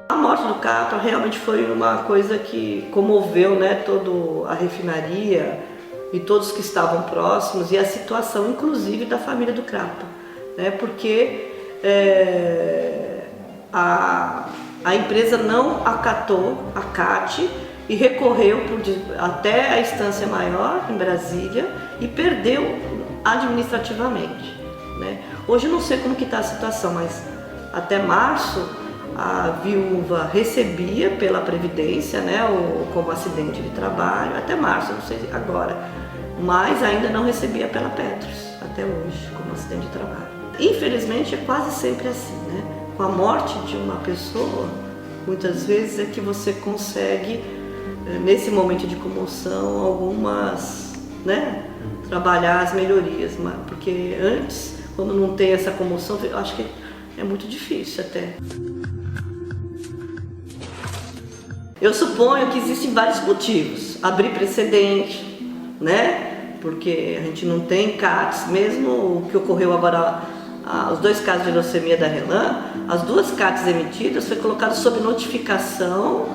A morte do Crapa realmente foi uma coisa que comoveu, né, toda a refinaria e todos que estavam próximos, e a situação inclusive da família do Crapa, né, porque a empresa não acatou a CAT e recorreu até a instância maior em Brasília e perdeu administrativamente, né. Hoje eu não sei como que está a situação, mas até março a viúva recebia pela Previdência, né, como acidente de trabalho, até março, não sei agora, mas ainda não recebia pela Petros, até hoje, como acidente de trabalho. Infelizmente é quase sempre assim, né? Com a morte de uma pessoa, muitas vezes é que você consegue, nesse momento de comoção, algumas, né, trabalhar as melhorias, porque antes, quando não tem essa comoção, eu acho que é muito difícil até. Eu suponho que existem vários motivos. Abrir precedente, né? Porque a gente não tem CATs, mesmo o que ocorreu agora, os dois casos de leucemia da Relan, as duas CATs emitidas foi colocado sob notificação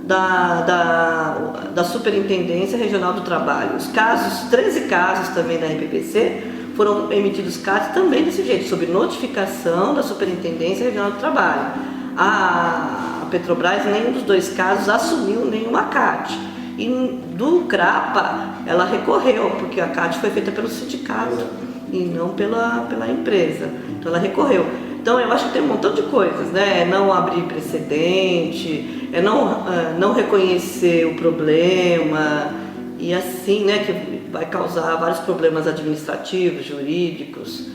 da Superintendência Regional do Trabalho. Os 13 casos também da RPPC foram emitidos CATs também desse jeito, sob notificação da Superintendência Regional do Trabalho. A Petrobras, em nenhum dos dois casos, assumiu nenhuma CAT. E do Crapa, ela recorreu, porque a CAT foi feita pelo sindicato e não pela empresa. Então ela recorreu. Então eu acho que tem um montão de coisas, né? É não abrir precedente, é não reconhecer o problema, e assim, né, que vai causar vários problemas administrativos, jurídicos.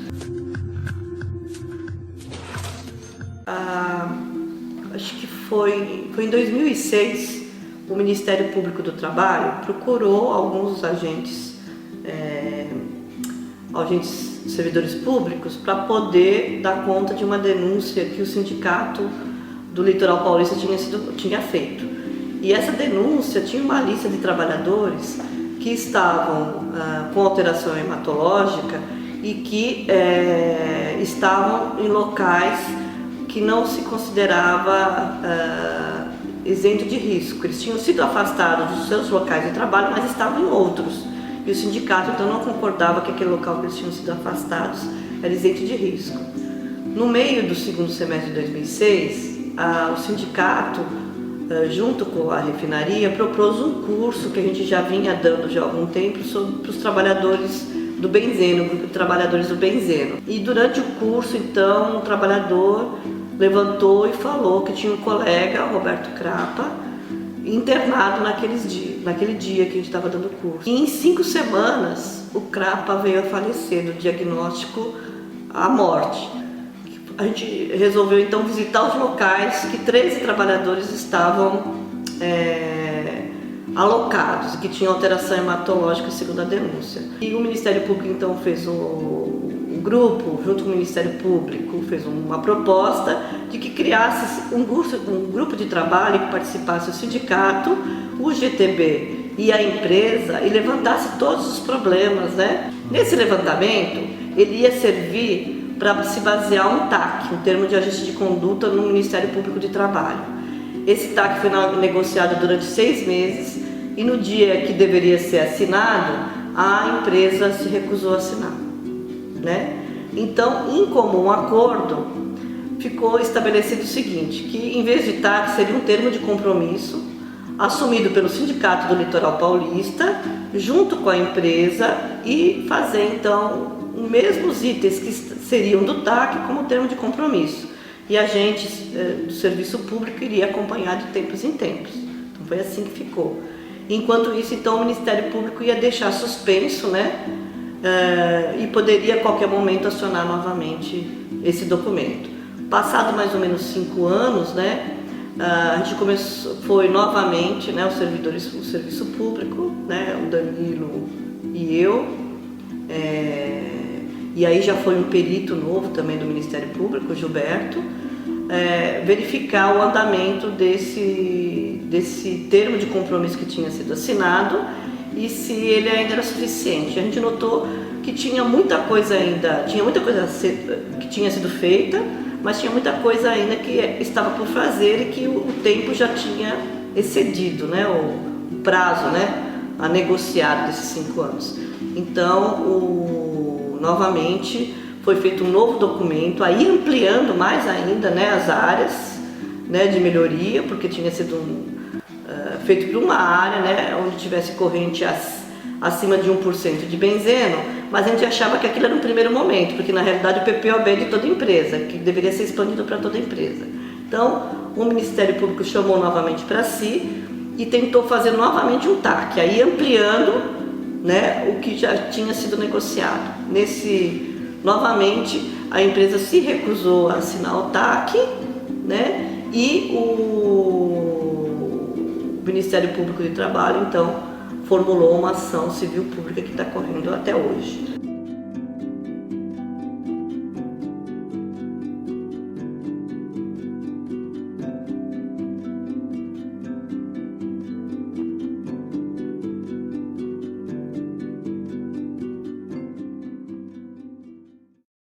Acho que foi em 2006, o Ministério Público do Trabalho procurou alguns agentes servidores públicos para poder dar conta de uma denúncia que o sindicato do Litoral Paulista tinha feito. E essa denúncia tinha uma lista de trabalhadores que estavam com alteração hematológica e que estavam em locais que não se considerava isento de risco. Eles tinham sido afastados dos seus locais de trabalho, mas estavam em outros. E o sindicato então não concordava que aquele local que eles tinham sido afastados era isento de risco. No meio do segundo semestre de 2006, o sindicato, junto com a refinaria, propôs um curso que a gente já vinha dando já há algum tempo para os trabalhadores do benzeno, o grupo de trabalhadores do benzeno. E durante o curso, então, um trabalhador levantou e falou que tinha um colega, Roberto Crapa, internado naquele dia que a gente estava dando o curso. E em 5 semanas, o Crapa veio a falecer do diagnóstico à morte. A gente resolveu então visitar os locais que 13 trabalhadores estavam alocados, que tinham alteração hematológica segundo a denúncia. E o Ministério Público então fez um grupo, junto com o Ministério Público, fez uma proposta de que criasse um grupo de trabalho que participasse o sindicato, o GTB e a empresa, e levantasse todos os problemas, né? Nesse levantamento, ele ia servir para se basear um TAC, um termo de ajuste de conduta no Ministério Público de Trabalho. Esse TAC foi negociado durante 6 meses e no dia que deveria ser assinado, a empresa se recusou a assinar, né? Então, em comum acordo, ficou estabelecido o seguinte, que em vez de TAC seria um termo de compromisso assumido pelo Sindicato do Litoral Paulista, junto com a empresa, e fazer então os mesmos itens que seriam do TAC como termo de compromisso. E agentes do serviço público iria acompanhar de tempos em tempos. Então foi assim que ficou. Enquanto isso, então, o Ministério Público ia deixar suspenso, né? E poderia a qualquer momento acionar novamente esse documento. Passado mais ou menos 5 anos, né, a gente foi novamente, né, o serviço público, né, o Danilo e eu, e aí já foi um perito novo também do Ministério Público, o Gilberto, verificar o andamento desse termo de compromisso que tinha sido assinado e se ele ainda era suficiente. A gente notou que tinha muita coisa que tinha sido feita, mas tinha muita coisa ainda que estava por fazer e que o tempo já tinha excedido, né, o prazo, né, a negociar desses 5 anos. Então, novamente, foi feito um novo documento, aí ampliando mais ainda, né, as áreas, né, de melhoria, porque tinha sido feito para uma área, né, onde tivesse corrente acima de 1% de benzeno, mas a gente achava que aquilo era um primeiro momento, porque na realidade o PPOB é de toda empresa, que deveria ser expandido para toda empresa. Então, o Ministério Público chamou novamente para si e tentou fazer novamente um TAC, aí ampliando, né, o que já tinha sido negociado. Novamente, a empresa se recusou a assinar o TAC, né, e o Ministério Público de Trabalho, então, formulou uma ação civil pública que está correndo até hoje.